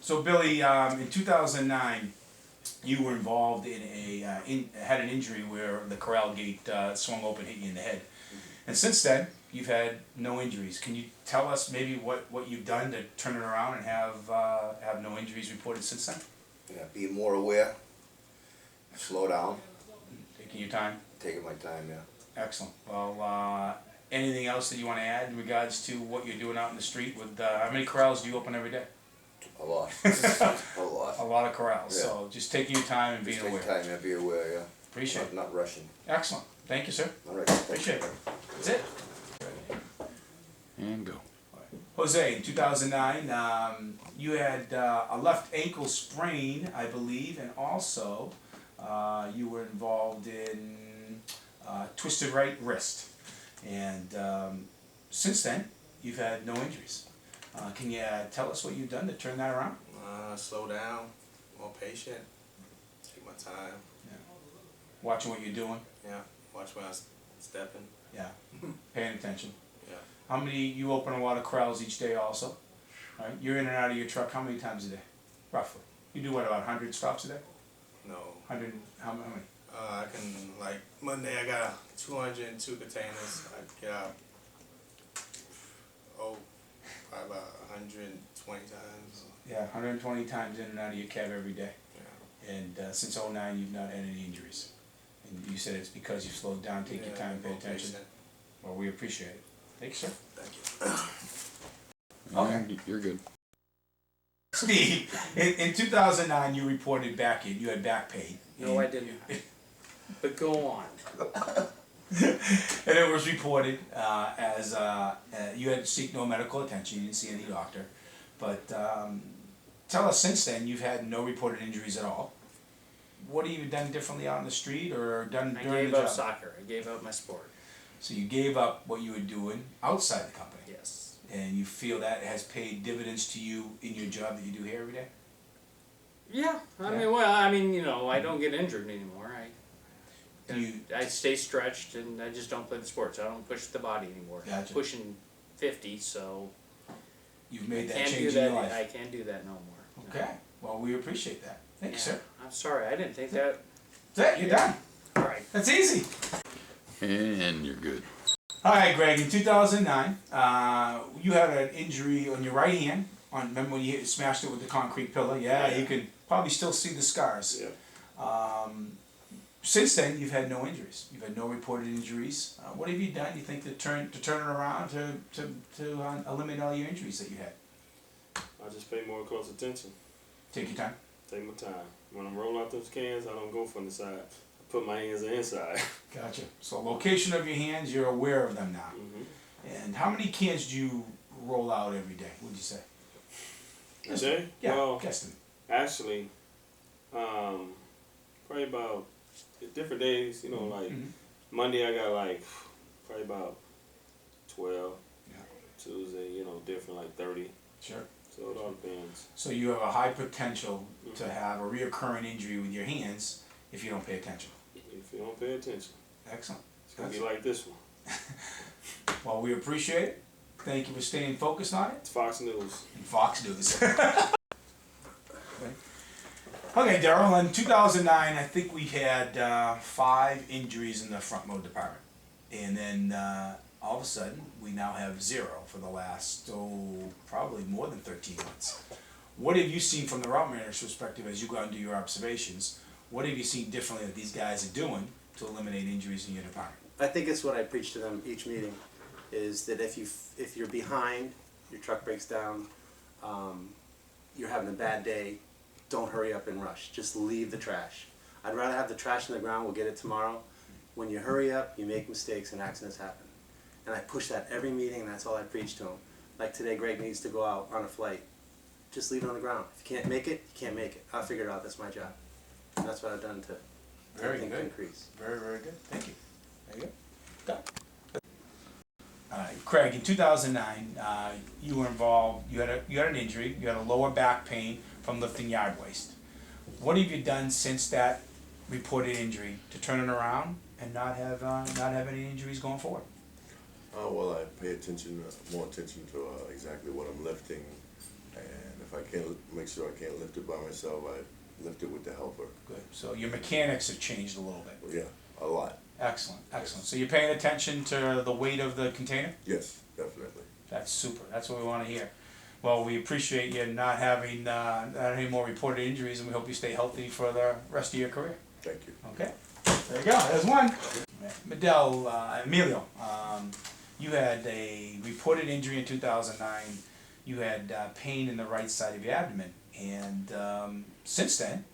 So Billy, in 2009, you were involved in had an injury where the corral gate swung open, hit you in the head. And since then, you've had no injuries. Can you tell us maybe what you've done to turn it around and have no injuries reported since then? Yeah, be more aware, slow down, Taking your time? taking my time, yeah. Excellent. Well, anything else that you want to add in regards to what you're doing out in the street with, how many corrals do you open every day? A lot. A lot. A lot of corrals. Yeah. So just taking your time and being Just aware. take time and be aware, yeah. Appreciate it. Not rushing. Excellent. Thank you, sir. All right. Appreciate it. That's it. And go. Jose, in 2009, you had a left ankle sprain, I believe, and also you were involved in twisted right wrist. And since then, you've had no injuries. Can you tell us what you've done to turn that around? Slow down, more patient, take my time. Yeah. Watching what you're doing? Yeah, watch when I'm stepping. Yeah. Paying attention. Yeah. How many, you open a lot of corrals each day also, right? You're in and out of your truck how many times a day, roughly? You do what, about 100 stops a day? No. 100, how many? I can, like, Monday I got 202 containers. I get out, probably about 120 times. Yeah, 120 times in and out of your cab every day. Yeah. And since '09, you've not had any injuries. And you said it's because you've slowed down, take your time, pay more attention. patient. Well, we appreciate it. Thank you, sir. Thank you. Okay. And you're good. Steve, in 2009, you reported you had back pain. No, I didn't. But go on. And it was reported as you had to seek no medical attention. You didn't see any doctor. But tell us, since then, you've had no reported injuries at all. What have you done differently out on the street or done I during gave the up job? soccer. I gave up my sport. So you gave up what you were doing outside the company. Yes. And you feel that has paid dividends to you in your job that you do here every day? Yeah. Yeah. I mean, you know, I don't get injured anymore. Do I stay stretched, and I just don't play the sports. I don't push the body anymore. Gotcha. Pushing 50, so You've made that can't change do in that. your life. I can't do that no more. Okay. Well, we appreciate that. Thank you, sir. I'm sorry. I didn't think that. That's it. You're done. All right. That's easy. And you're good. All right, Greg. In 2009, you had an injury on your right hand. Remember when you smashed it with the concrete pillar? Yeah, you can probably still see the scars. Yeah. Since then, you've had no injuries. You've had no reported injuries. What have you done? You think to turn it around to eliminate all your injuries that you had? I just pay more close attention. Take your time. Take my time. When I'm rolling out those cans, I don't go from the side. I put my hands inside. Gotcha. So location of your hands, you're aware of them now. Mm-hmm. And how many cans do you roll out every day? Would you say? A day? Yeah, Well, guesstimate. actually, probably about different days. You know, like Mhm. Monday I got like probably about 12. Yeah. Tuesday, you know, different like 30. Sure. So it all depends. So you have a high potential to have a reoccurring injury with your hands if you don't pay attention. If you don't pay attention, Excellent. it's gonna be like this one. Well, we appreciate it. Thank you for staying focused on it. It's Fox News. And Fox News. Okay, Daryl, in 2009, I think we had 5 injuries in the front load department. And then all of a sudden, we now have 0 for the last, probably more than 13 months. What have you seen from the route manager's perspective as you go out and do your observations? What have you seen differently that these guys are doing to eliminate injuries in your department? I think it's what I preach to them each meeting, is that if you're behind, your truck breaks down, you're having a bad day, don't hurry up and rush. Just leave the trash. I'd rather have the trash on the ground, we'll get it tomorrow. When you hurry up, you make mistakes and accidents happen. And I push that every meeting, and that's all I preach to them. Like today, Greg needs to go out on a flight. Just leave it on the ground. If you can't make it, you can't make it. I'll figure it out, that's my job. And that's what I've done to Very think good. increase. Very, very good. Thank you. There you go. Done. Craig, in 2009, you were involved. You had an injury. You had a lower back pain from lifting yard waste. What have you done since that reported injury to turn it around and not have any injuries going forward? Well, I pay attention, more attention to exactly what I'm lifting, And if I can't make sure I can't lift it by myself, I lift it with the helper. Good. So your mechanics have changed a little bit. Yeah, a lot. Excellent, excellent. So you're paying attention to the weight of the container? Yes, definitely. That's super. That's what we want to hear. Well, we appreciate you not having not any more reported injuries, and we hope you stay healthy for the rest of your career. Thank you. Okay. There you go. There's one. Emilio, you had a reported injury in 2009. You had pain in the right side of your abdomen, and since then,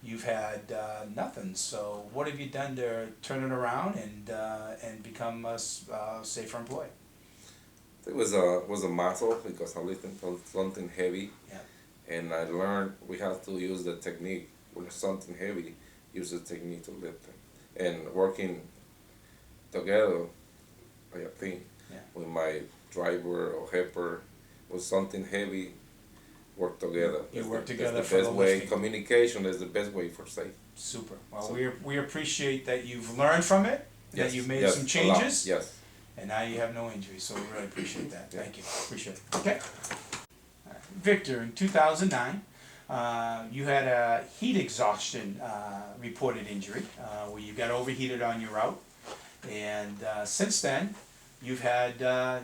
you've had nothing. So, what have you done to turn it around and become a safer employee? It was a muscle because I lifted something heavy, Yeah. and I learned we have to use the technique when it's something heavy. Use the technique to lift it, and working together, I think, Yeah. with my driver or helper, with something heavy, work together. You work That's together the for the best way. lifting. Communication is the best way for safe. Super. Well, So- we appreciate that you've learned from it, that Yes, you've made yes, some a lot, changes. Yes. And now you have no injuries, so we really appreciate that. Yeah. Thank you. Appreciate it. Okay. All right. Victor, in 2009, you had a heat exhaustion reported injury where you got overheated on your route. And since then, you've had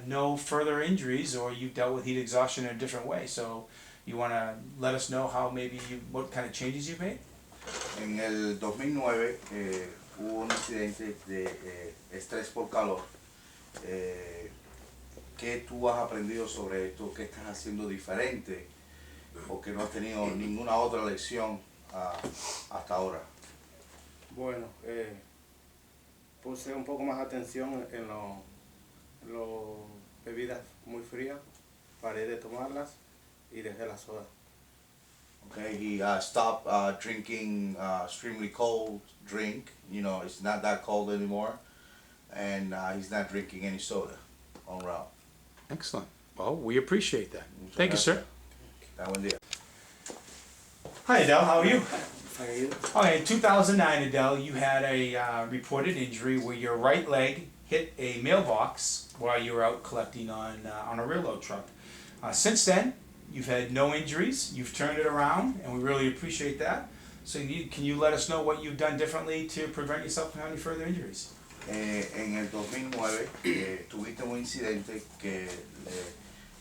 no further injuries, or you've dealt with heat exhaustion in a different way. So you want to let us know how what kind of changes you've made? En el 2009 hubo un incidente de estrés por calor. ¿Qué tú has aprendido sobre esto? ¿Qué estás haciendo diferente? ¿O que no has tenido ninguna otra lección hasta ahora? Bueno, puse un poco más atención en las bebidas muy frías, paré de tomarlas y dejé la soda. Okay, he stopped drinking extremely cold drink. You know, it's not that cold anymore. And he's not drinking any soda on route. Excellent. Well, we appreciate that. Thank you, sir. That one there. Hi, Adele. How are you? How are you? Okay, in 2009, Adele, you had a reported injury where your right leg hit a mailbox while you were out collecting on a railroad truck. Since then, you've had no injuries. You've turned it around, and we really appreciate that. So, can you let us know what you've done differently to prevent yourself from having further injuries? En el 2009 tuviste un incidente que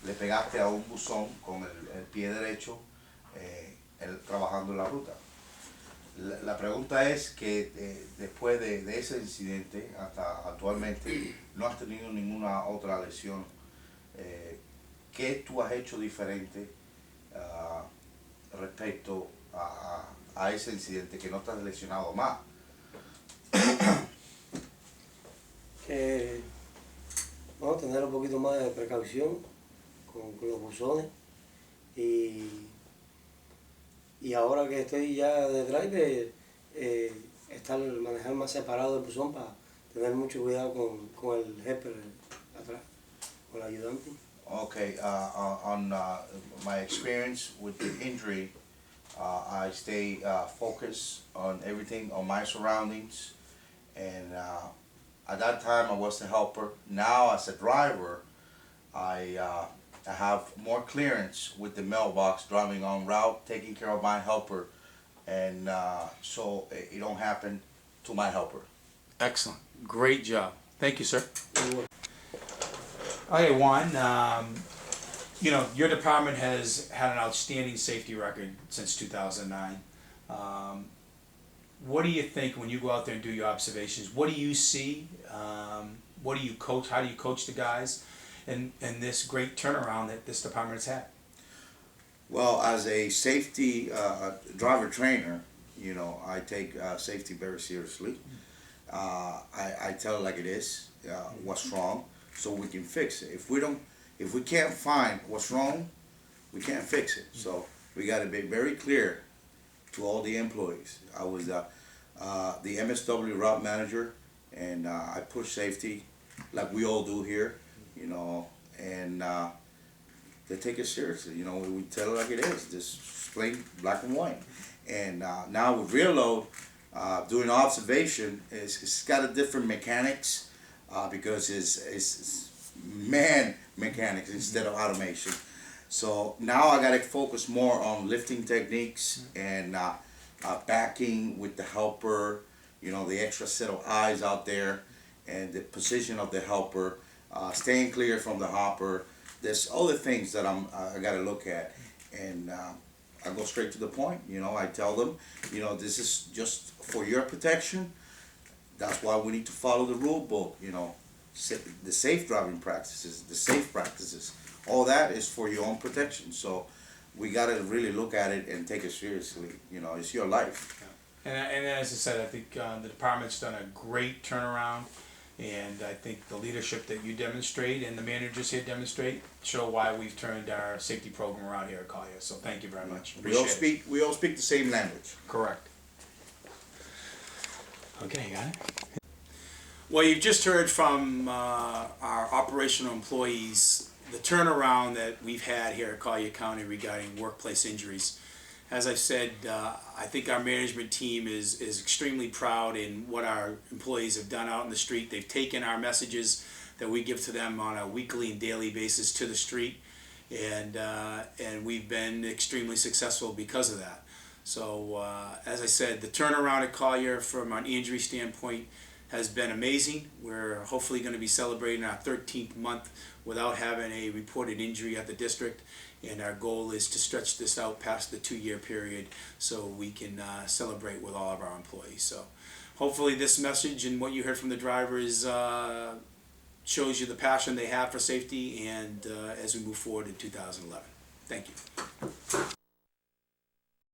le pegaste a un buzón con el pie derecho trabajando en la ruta. La pregunta es que después de ese incidente hasta actualmente no has tenido ninguna otra lesión. ¿Qué tú has hecho diferente respecto a ese incidente que no estás lesionado más? Que vamos a tener un poquito más de precaución con los buzones y ahora que estoy ya de driver, manejar más separado el buzón para tener mucho cuidado con el helper atrás, con el ayudante. Okay, on my experience with the injury, I stay focused on everything, on my surroundings, and at that time I was a helper. Now as a driver, I have more clearance with the mailbox, driving on route, taking care of my helper, and so it don't happen to my helper. Excellent. Great job. Thank you, sir. Okay, Juan, you know, your department has had an outstanding safety record since 2009. What do you think when you go out there and do your observations? What do you see? What do you coach? How do you coach the guys? And this great turnaround that this department has had? Well, as a safety driver trainer, you know, I take safety very seriously. I tell it like it is, what's wrong, so we can fix it. If we can't find what's wrong, we can't fix it. So we got to be very clear to all the employees. I was the MSW route manager, and I push safety like we all do here, you know, and they take it seriously. You know, we tell it like it is, just plain black and white. And now with rear load, doing observation, it's got a different mechanics because it's man mechanics instead of automation. So now I gotta focus more on lifting techniques and backing with the helper, you know, the extra set of eyes out there and the position of the helper, staying clear from the hopper. There's other things that I gotta look at, and I go straight to the point. You know, I tell them, you know, this is just for your protection. That's why we need to follow the rule book. You know, the safe driving practices, the safe practices. All that is for your own protection. So we gotta really look at it and take it seriously. You know, it's your life. And as I said, I think the department's done a great turnaround, and I think the leadership that you demonstrate and the managers here demonstrate show why we've turned our safety program around here at Collier. So thank you very much. Appreciate it. We all speak the same language. Correct. Okay, got it. Well, you've just heard from our operational employees the turnaround that we've had here at Collier County regarding workplace injuries. As I've said, I think our management team is extremely proud in what our employees have done out in the street. They've taken our messages that we give to them on a weekly and daily basis to the street, and we've been extremely successful because of that. So as I said, the turnaround at Collier from an injury standpoint has been amazing. We're hopefully going to be celebrating our 13th month without having a reported injury at the district, and our goal is to stretch this out past the 2-year period so we can celebrate with all of our employees. So hopefully this message and what you heard from the drivers shows you the passion they have for safety, and as we move forward in 2011. Thank you.